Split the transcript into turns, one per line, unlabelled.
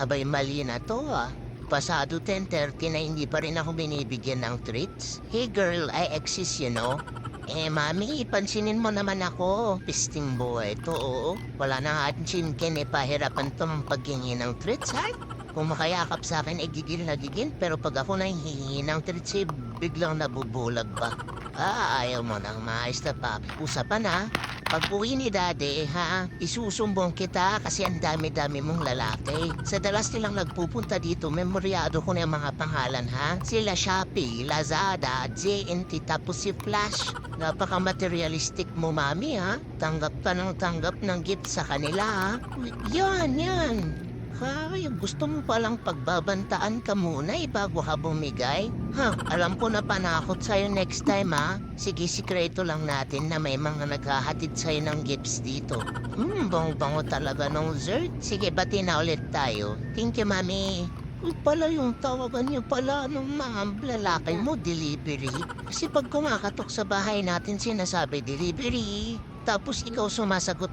Abay, mali na to ah. Pasado 10:30 na hindi pa rin ako binibigyan ng treats. Hey girl, I exist, you know. Mami, pansinin mo naman ako. Pisting boy to, oo. Wala na nga chinken pahirapan to ng paghingi ng treats, ha? Kung makayakap sa akin, gigil na gigil. Pero pag ako na hihingi ng treats, biglang nabubulag pa. Ayaw mo nang maayos na pa. Usapan na. Pag uwi ni Daddy, ha, isusumbong kita kasi ang dami-dami mong lalaki. Sa dalas nilang nagpupunta dito, memoryado ko na yung mga pangalan, ha? Sila Shopee, Lazada, JNT, tapos si Flash. Napaka-materialistic mo, Mami, ha? Tanggap ka ng tanggap ng gift sa kanila, ha? Yan. Ay, gusto mo palang pagbabantaan ka muna bago ka bumigay? Alam ko na panakot sa'yo next time, ha? Sige, sikreto lang natin na may mga naghahatid sa'yo ng gifts dito. Bango-bango talaga nung dessert. Sige, bati na ulit tayo. Thank you, Mami. Pala yung tawagan niyo pala ng mga lalaki mo, delivery. Kasi pag kumakatok sa bahay natin, sinasabi delivery. Tapos ikaw sumasagot